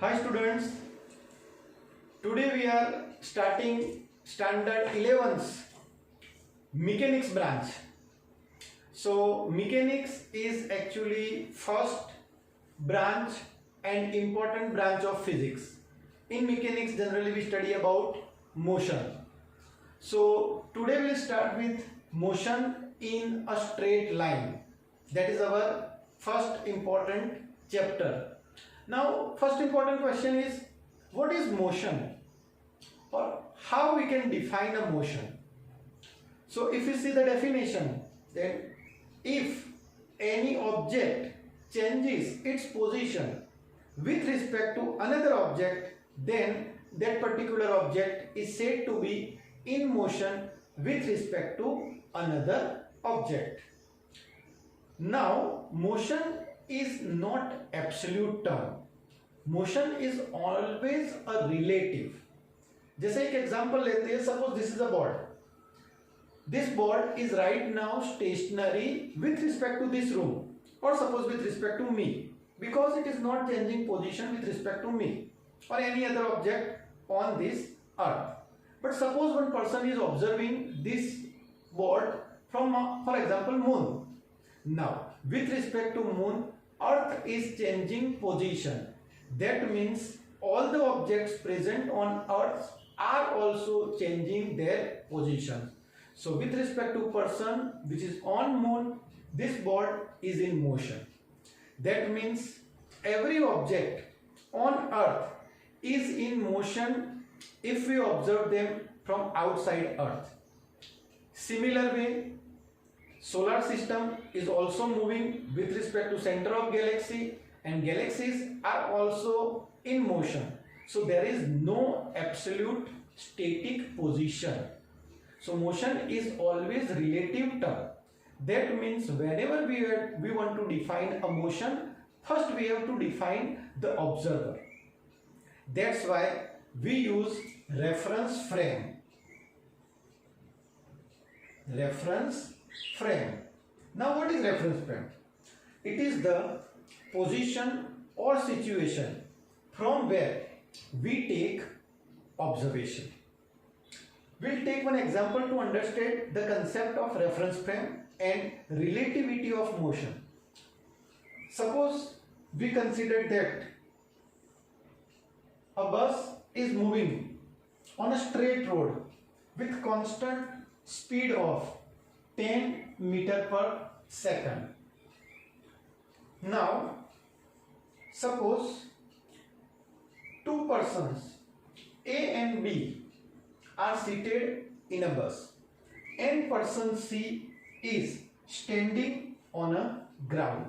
Hi students, today we are starting standard 11's mechanics branch. So mechanics is actually first branch and important branch of physics. In mechanics generally we study about motion. So today we will start with motion in a straight line. That is our first important chapter. Now first important question is, what is motion or how we can define a motion? So if you see the definition, then if any object changes its position with respect to another object, then that particular object is said to be in motion with respect to another object. Now motion is not absolute term. Motion is always a relative. जैसे एक example लेते हैं, suppose this is a board. This board is right now stationary with respect to this room और suppose with respect to me, because it is not changing position with respect to me or any other object on this earth. But suppose one person is observing this board from, for example, moon. Now with respect to moon, earth is changing position. That means all the objects present on earth are also changing their position. So with respect to person which is on moon, this board is in motion. That means every object on earth is in motion if we observe them from outside earth. Similar way, solar system is also moving with respect to center of galaxy, and galaxies are also in motion. So there is no absolute static position. So motion is always relative term. That means whenever we want to define a motion, first we have to define the observer. That's why we use reference frame. Reference frame. Now what is reference frame? It is the position or situation from where we take observation. We'll take one example to understand the concept of reference frame and relativity of motion. Suppose we consider that a bus is moving on a straight road with constant speed of 10 meter per second. Now suppose two persons A and B are seated in a bus and person C is standing on a ground.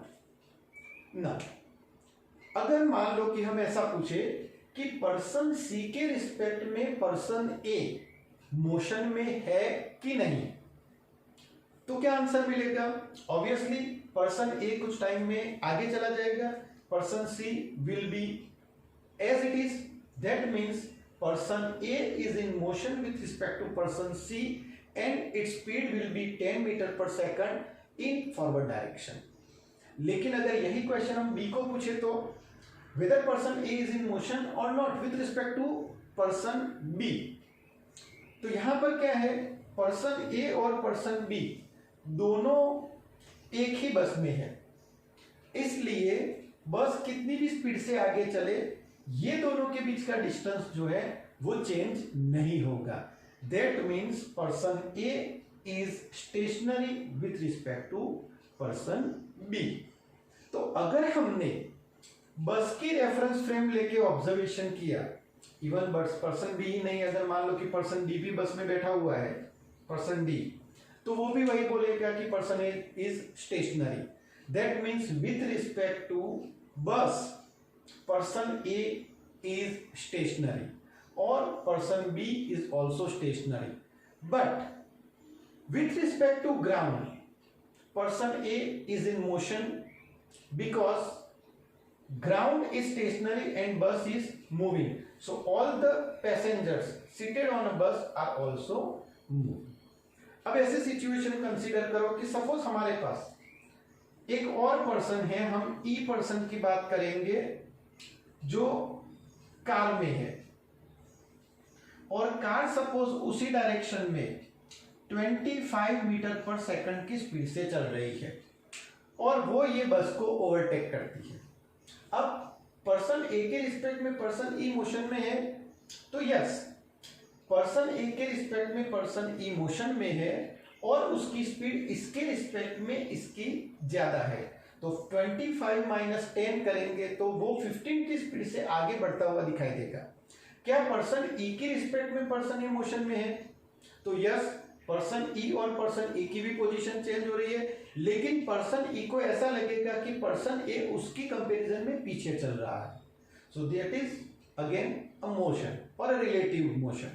Now अगर मान लो कि हम ऐसा पूछे कि person सी के respect में person ए motion में है कि नहीं, तो क्या आंसर मिलेगा? ऑब्वियसली पर्सन ए कुछ टाइम में आगे चला जाएगा, person C will be as it is. That means person A is in motion with respect to person C and its speed will be 10 meter per second in forward direction. लेकिन अगर यही question हम B को पूछे तो whether person A is in motion or not with respect to person B, तो यहां पर क्या है, पर्सन A और पर्सन B दोनों एक ही बस में है, इसलिए बस कितनी भी स्पीड से आगे चले ये दोनों के बीच का डिस्टेंस जो है वो चेंज नहीं होगा. That means person A is stationary with respect to person B. तो अगर हमने बस की रेफरेंस फ्रेम लेके ऑब्जर्वेशन किया, इवन बस पर्सन बी ही नहीं, अगर मान लो कि पर्सन डी भी बस में बैठा हुआ है, पर्सन डी, तो वो भी वही बोलेगा कि person A is stationary. That means with respect to bus person A is stationary और person B is also stationary. But with respect to ground person A is in motion because ground is stationary and bus is moving. So all the passengers seated on a bus are also moving. अब ऐसे situation consider करो कि suppose हमारे पास एक और person है, हम ई person की बात करेंगे जो कार में है और कार सपोज उसी डायरेक्शन में 25 मीटर पर सेकंड की स्पीड से चल रही है और वो ये बस को ओवरटेक करती है। अब पर्सन ए के रिस्पेक्ट में पर्सन ई मोशन में है, तो यस पर्सन ए के रिस्पेक्ट में पर्सन ई मोशन में है और उसकी स्पीड इसके रिस्पेक्ट में इसकी ज्यादा है, तो 25 माइनस 10 करेंगे तो वो 15 की स्पीड से आगे बढ़ता हुआ दिखाई देगा। क्या पर्सन ई के रिस्पेक्ट में पर्सन ए मोशन में है? तो यस पर्सन ई और पर्सन ए की भी पोजीशन चेंज हो रही है, लेकिन पर्सन ई को ऐसा लगेगा कि पर्सन ए उसकी कंपैरिजन में पीछे चल रहा है। So that is again a motion और अ रिलेटिव मोशन।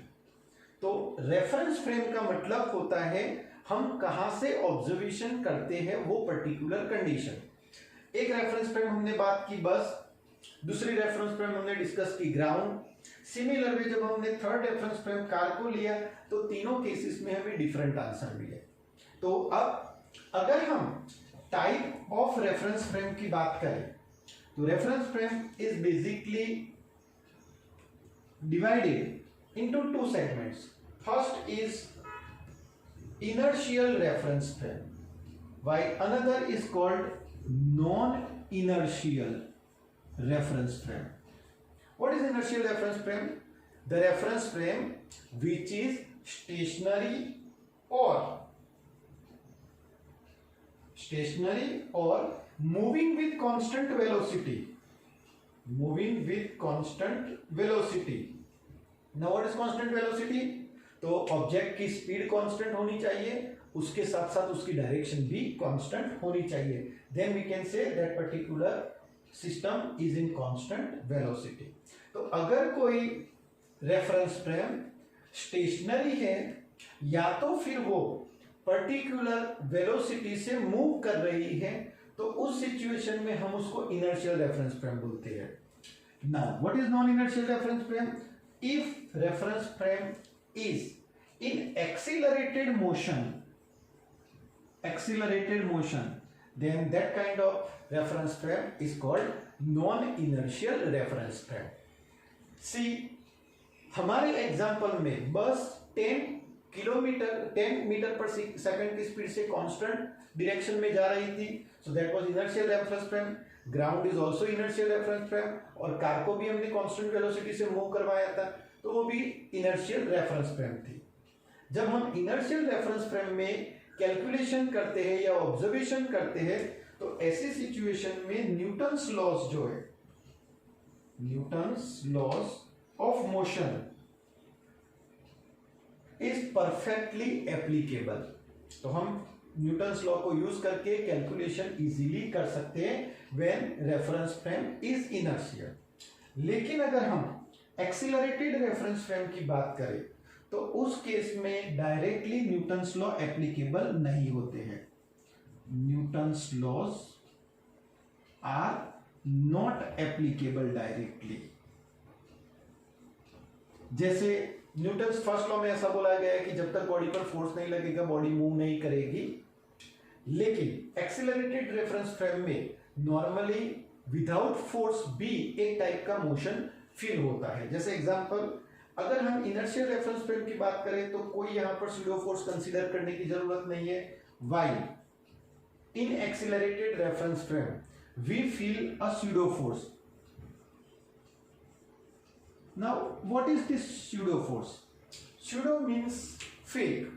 तो रेफरेंस फ्रेम का मतलब होता है हम कहां से ऑब्जर्वेशन करते हैं वो पर्टिकुलर कंडीशन। एक रेफरेंस फ्रेम हमने बात की बस, दूसरी रेफरेंस फ्रेम हमने डिस्कस की ग्राउंड। सिमिलरली जब हमने थर्ड रेफरेंस फ्रेम कार को लिया तो तीनों केसेस में हमें डिफरेंट आंसर मिले। तो अब अगर हम टाइप ऑफ रेफरेंस फ्रेम की बात करें तो reference frame is basically divided into two segments. First is inertial reference frame, while another is called non-inertial reference frame. What is inertial reference frame? The reference frame which is stationary or moving with constant velocity. Moving with constant velocity. Now what is constant velocity? तो object की speed constant होनी चाहिए, उसके साथ साथ उसकी direction भी constant होनी चाहिए। Then we can say that particular system is in constant velocity. तो अगर कोई रेफरेंस फ्रेम स्टेशनरी है या तो फिर वो पर्टिकुलर वेलोसिटी से मूव कर रही है, तो उस सिचुएशन में हम उसको इनर्शियल रेफरेंस फ्रेम बोलते हैं। Now what is non inertial reference frame? If reference frame is in accelerated motion, then that kind of reference frame is called non-inertial reference frame. See, हमारे एग्जाम्पल में बस 10 meter per second की speed से constant direction में जा रही थी, so that was inertial reference frame. Ground is also inertial reference frame और कार को भी हमने कांस्टेंट वेलोसिटी से मूव करवाया था, तो वो भी इनर्शियल रेफरेंस फ्रेम थी। जब हम इनर्शियल रेफरेंस फ्रेम में कैलकुलेशन करते हैं या ऑब्जर्वेशन करते हैं तो ऐसी सिचुएशन में न्यूटन्स लॉज जो है, Newton's laws of motion is perfectly applicable. तो हम न्यूटन्स लॉ को यूज करके कैलकुलेशन इजीली कर सकते हैं when reference frame is inertial. लेकिन अगर हम एक्सीलरेटेड रेफरेंस फ्रेम की बात करें तो उस केस में डायरेक्टली न्यूटन्स लॉ एप्लीकेबल नहीं होते हैं। Newton's laws are not applicable directly. जैसे न्यूटन्स फर्स्ट लॉ में ऐसा बोला गया है कि जब तक बॉडी पर फोर्स नहीं लगेगा बॉडी मूव नहीं करेगी, लेकिन एक्सीलरेटेड रेफरेंस फ्रेम में नॉर्मली विदाउट फोर्स भी एक टाइप का मोशन फील होता है। जैसे एग्जांपल, अगर हम इनर्शियल रेफरेंस फ्रेम की बात करें तो कोई यहां पर स्यूडो फोर्स कंसीडर करने की जरूरत नहीं है। While in accelerated reference frame we feel a pseudo force. Now what is this pseudo force? Pseudo means fake,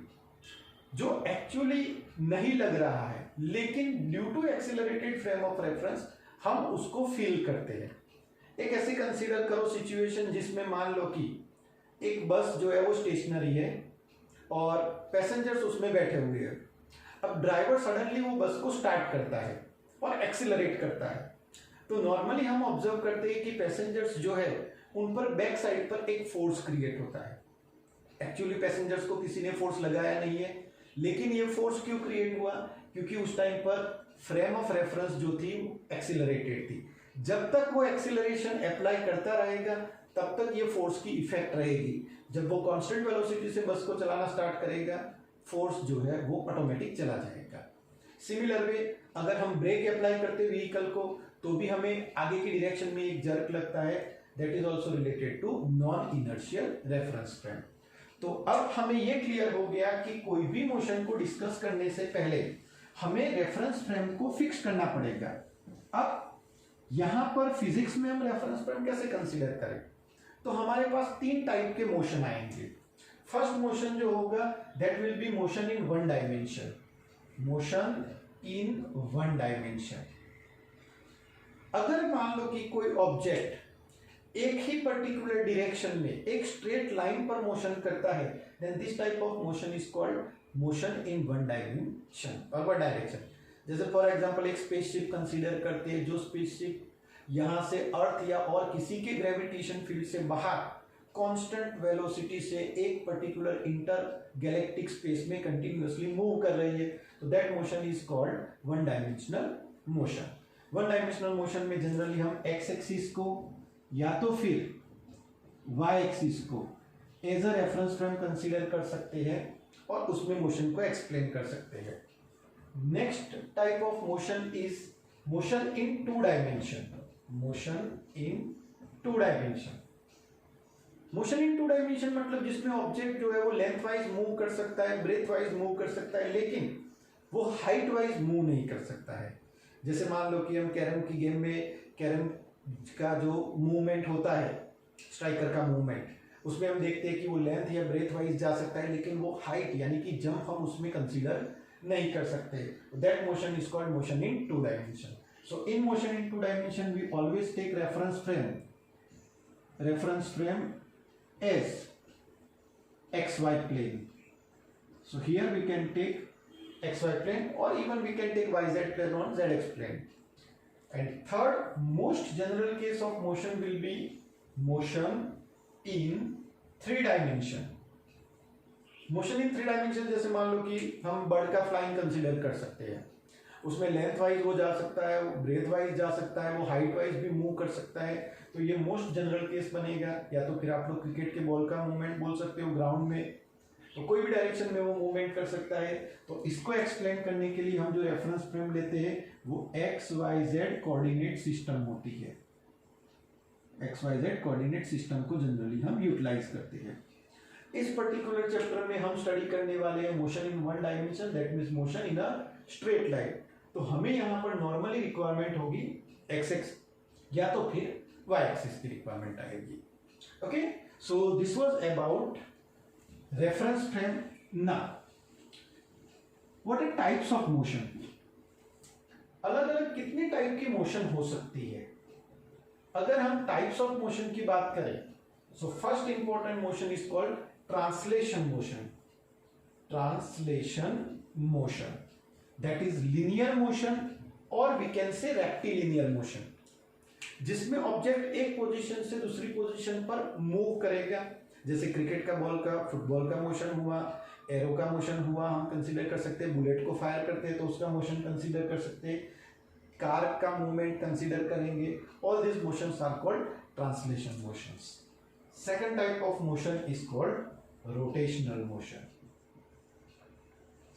जो एक्चुअली नहीं लग रहा है, लेकिन due to accelerated frame of reference हम उसको फील करते हैं। एक ऐसी कंसीडर करो सिचुएशन जिसमें मान लो कि एक बस जो है वो स्टेशनरी है और पैसेंजर्स उसमें बैठे हुए हैं। अब ड्राइवर सडनली वो बस को स्टार्ट करता है और एक्सीलरेट करता है, तो नॉर्मली हम ऑब्जर्व करते हैं कि पैसेंजर्स जो है उन पर बैक साइड पर एक फोर्स क्रिएट होता है। एक्चुअली पैसेंजर्स को किसी ने फोर्स लगाया नहीं है, लेकिन ये फोर्स क्यों क्रिएट हुआ? क्योंकि उस टाइम पर फ्रेम ऑफ रेफरेंस जो थी एक्सीलरेटेड थी। जब तक वो एक्सीलरेशन अप्लाई करता रहेगा तब तक ये फोर्स की इफेक्ट रहेगी। जब वो कांस्टेंट वेलोसिटी से बस को चलाना स्टार्ट करेगा, फोर्स जो है वो ऑटोमेटिक चला जाएगा। सिमिलर वे अगर हम ब्रेक अप्लाई करते व्हीकल को तो भी हमें आगे की डायरेक्शन में एक जर्क लगता है, that is also related to non inertial reference frame. तो अब हमें यह क्लियर हो गया कि कोई भी मोशन को डिस्कस करने से पहले हमें रेफरेंस फ्रेम को फिक्स करना पड़ेगा। अब यहां पर फिजिक्स में हम रेफरेंस फ्रेम कैसे कंसीडर करें, तो हमारे पास 3 टाइप के मोशन आएंगे। फर्स्ट मोशन जो होगा that will be motion in one dimension, motion in one dimension. अगर मान लो कि कोई ऑब्जेक्ट एक ही पर्टिकुलर डायरेक्शन में एक स्ट्रेट लाइन पर मोशन करता है, then this type of motion is called motion in one dimension और वन डायरेक्शन। जैसे फॉर एग्जांपल एक स्पेसशिप कंसीडर करते हैं, जो स्पेसशिप यहां से अर्थ या और किसी के ग्रेविटेशन फील्ड से बाहर कांस्टेंट वेलोसिटी से एक पर्टिकुलर इंटर गैलेक्टिक स्पेस में कंटिन्यूअसली मूव कर रही है, तो that motion is called one dimensional motion. One dimensional motion में जनरली हम एक्स एक्सिस को या तो फिर वाई एक्सिस को as a reference frame consider कर सकते हैं और उसमें मोशन को एक्सप्लेन कर सकते हैं। Next type of motion is motion in two dimension, motion in two dimension. Motion in two dimension मतलब जिसमें ऑब्जेक्ट जो है वो लेंथ वाइज मूव कर सकता है, ब्रेथ वाइज मूव कर सकता है, लेकिन वो हाइट वाइज मूव नहीं कर सकता है। जैसे मान लो कि हम कैरम की गेम में कैरम का जो मूवमेंट होता है, स्ट्राइकर का मूवमेंट, उसमें हम देखते हैं कि वो लेंथ या ब्रेथ वाइज जा सकता है, लेकिन वो हाइट यानी कि जंप हम उसमें कंसीडर नहीं कर सकते। That motion is called motion in two dimension. So in motion in two dimension we always take reference frame as xy plane. So here we can take xy plane or even we can take yz plane or zx plane. And third most general case of motion will be motion in 3 dimension. Motion in 3 dimension जैसे मान लो कि हम bird का flying consider कर सकते हैं, उसमें length wise वो जा सकता है, वो ब्रेथ वाइज जा सकता है, वो हाइट वाइज भी मूव कर सकता है, तो ये मोस्ट जनरल केस बनेगा। या तो फिर आप लोग क्रिकेट के बॉल का मूवमेंट बोल सकते हो, ग्राउंड में तो कोई भी डायरेक्शन में वो मूवमेंट कर सकता है। तो इसको एक्सप्लेन करने के लिए हम जो रेफरेंस फ्रेम लेते हैं वो X Y Z coordinate system होती है। X Y Z coordinate system को जनरली हम यूटिलाइज करते हैं। इस पर्टिकुलर चैप्टर में हम स्टडी करने वाले हैं motion in one dimension, that means motion in a straight line. तो हमें यहाँ पर नॉर्मली रिक्वायरमेंट होगी एक्स एक्स या तो फिर वाई एक्सिस की रिक्वायरमेंट आएगी। Okay, so this was about reference frame. Now what are types of motion? अलग अलग कितने टाइप की मोशन हो सकती है? अगर हम टाइप्स ऑफ मोशन की बात करें, so first important motion is called translation motion. Translation motion that is linear motion or we can say rectilinear motion, जिसमें ऑब्जेक्ट एक पोजीशन से दूसरी पोजीशन पर मूव करेगा। जैसे क्रिकेट का बॉल का, फुटबॉल का मोशन हुआ, एरो का मोशन हुआ, हम कंसीडर कर सकते हैं। बुलेट को फायर करते हैं तो उसका मोशन कंसीडर कर सकते हैं। कार का मूवमेंट कंसीडर करेंगे। All this motions are called translation motions. Second type of motion is called rotational motion.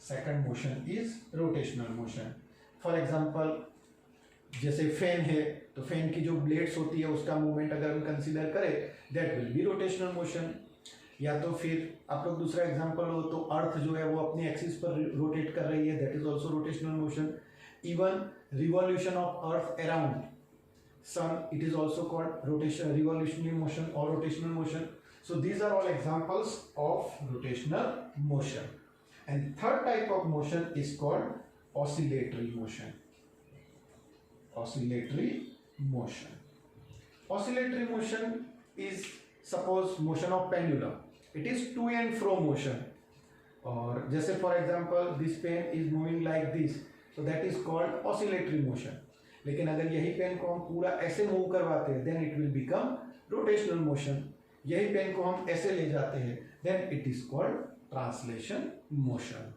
Second motion is rotational motion. For example जैसे फैन है तो फैन की जो ब्लेड्स होती है उसका मूवमेंट अगर हम कंसीडर करें that will be rotational motion. या तो फिर आप लोग दूसरा एग्जांपल हो तो अर्थ जो है वो अपनी एक्सिस पर रोटेट कर रही है, that is also rotational motion. Even revolution of earth around sun, it is also called rotation, revolutionary motion और rotational motion. So these are all examples of rotational motion. And third type of motion is called oscillatory motion. Oscillatory motion. Oscillatory motion is suppose motion of pendulum. It is to and fro motion. और जैसे for example this pen is moving like this, so that is called oscillatory motion. लेकिन अगर यही pen को हम पूरा ऐसे move करवाते हैं then it will become rotational motion. यही पेन को हम ऐसे ले जाते हैं then it is called translation motion.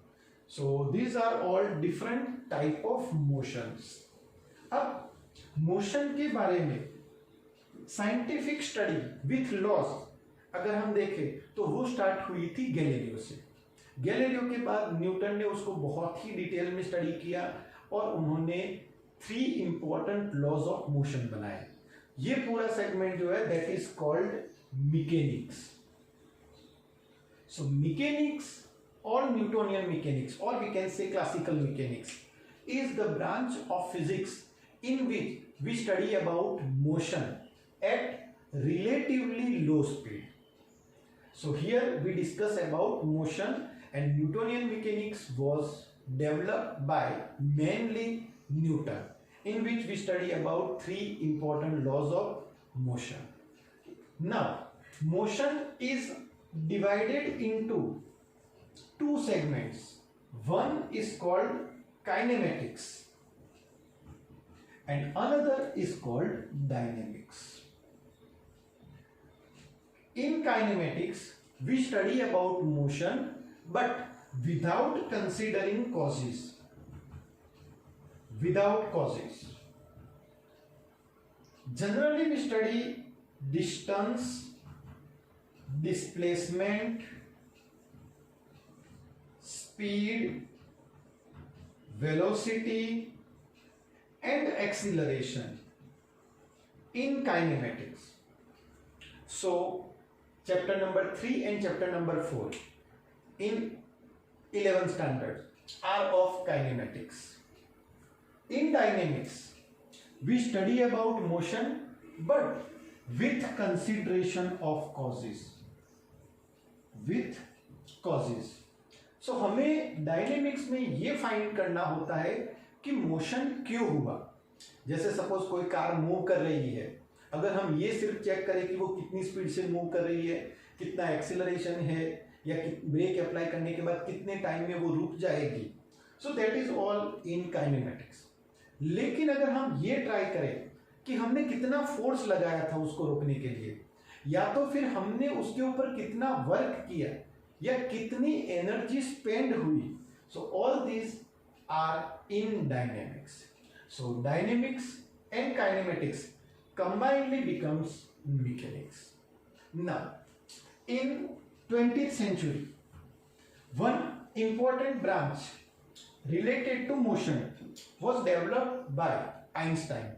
So these are all different type of motions. अब मोशन के बारे में साइंटिफिक स्टडी विथ लॉज अगर हम देखें तो वो स्टार्ट हुई थी गैलीलियो से। गैलीलियो के बाद न्यूटन ने उसको बहुत ही डिटेल में स्टडी किया और उन्होंने 3 इंपॉर्टेंट लॉज ऑफ मोशन बनाए। ये पूरा सेगमेंट जो है that is called mechanics. So mechanics और न्यूटोनियन मैकेनिक्स और we can say classical mechanics is the branch of physics in which we study about motion at relatively low speed. So here we discuss about motion, and Newtonian mechanics was developed by mainly Newton, in which we study about three important laws of motion. Now motion is divided into two segments. One is called kinematics and another is called dynamics. In kinematics we study about motion but without considering causes. Generally we study distance, displacement, speed, velocity and acceleration in kinematics. So chapter number 3 and chapter number 4 in 11th standard are of kinematics. In dynamics we study about motion but with consideration of causes. सो हमें dynamics में ये find करना होता है कि motion क्यों हुआ. जैसे सपोज कोई कार मूव कर रही है, अगर हम ये सिर्फ चेक करें कि वो कितनी स्पीड से मूव कर रही है, कितना एक्सीलरेशन है, या ब्रेक अप्लाई करने के बाद कितने टाइम में वो रुक जाएगी, so that is all in kinematics. लेकिन अगर हम ये ट्राई करें कि हमने कितना फोर्स लगाया था उसको रोकने के लिए, या तो फिर हमने उसके ऊपर कितना वर्क किया या कितनी एनर्जी स्पेंड हुई, so all this are in dynamics. So dynamics and kinematics combinedly becomes mechanics. Now in 20th century one important branch related to motion was developed by Einstein,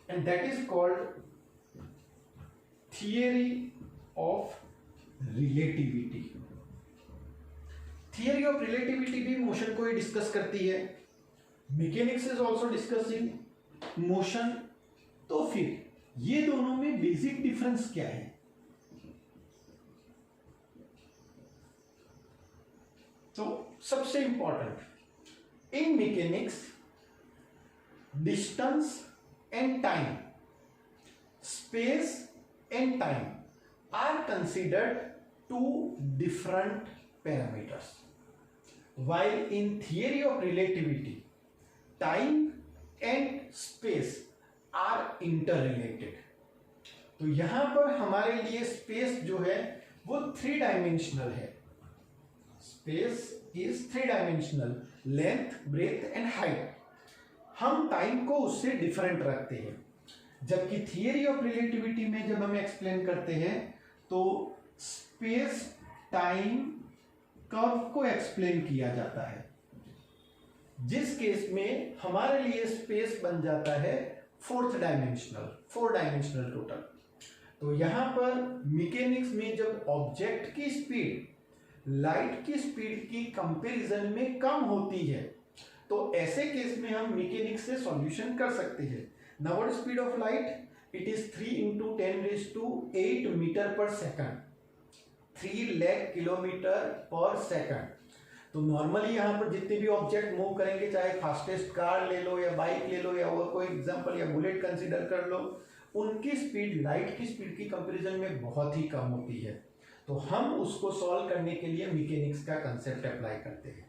and that is called theory of relativity. Theory of relativity भी motion को ही discuss करती है. Mechanics is also discussing motion. तो फिर ये दोनों में basic difference क्या है? तो सबसे important, in mechanics distance and time, space and time are considered two different parameters, while in theory of relativity time and space are interrelated. तो यहां पर हमारे लिए स्पेस जो है वो 3 डायमेंशनल है. Space is 3 dimensional, length, breadth and height. हम टाइम को उससे डिफरेंट रखते हैं, जबकि थियरी ऑफ रिलेटिविटी में जब हम एक्सप्लेन करते हैं तो स्पेस टाइम कर्व को एक्सप्लेन किया जाता है, जिस केस में हमारे लिए स्पेस बन जाता है 4 डायमेंशनल टोटल. तो यहां पर मैकेनिक्स में जब ऑब्जेक्ट की स्पीड लाइट की स्पीड की कंपैरिजन में कम होती है, तो ऐसे केस में हम मैकेनिक्स से सॉल्यूशन कर सकते हैं. Now what speed of light? It is 3 × 10⁸ metre per second, 3 lakh kilometre per second. तो नॉर्मली यहाँ पर जितने भी ऑब्जेक्ट मूव करेंगे, चाहे फास्टेस्ट कार ले लो या बाइक ले लो या और कोई एग्जांपल या बुलेट कंसीडर कर लो, उनकी स्पीड लाइट की स्पीड की कंपैरिजन में बहुत ही कम होती है. तो हम उसको सॉल्व करने के लिए मैकेनिक्स का कंसेप्ट अप्लाई करते हैं.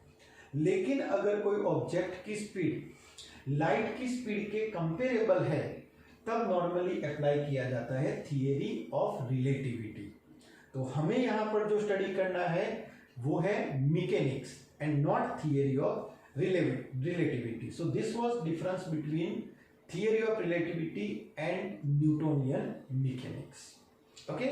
लेकिन अगर कोई ऑब्जेक्ट की स्पीड लाइट की स्पीड के कंपेरेबल है, तब नॉर्मली अप्लाई किया जाता है थियरी ऑफ रिलेटिविटी. तो हमें यहां पर जो स्टडी करना है वो है mechanics and not theory of relativity. So this vas deferens between theory of relativity and Newtonian mechanics. Okay.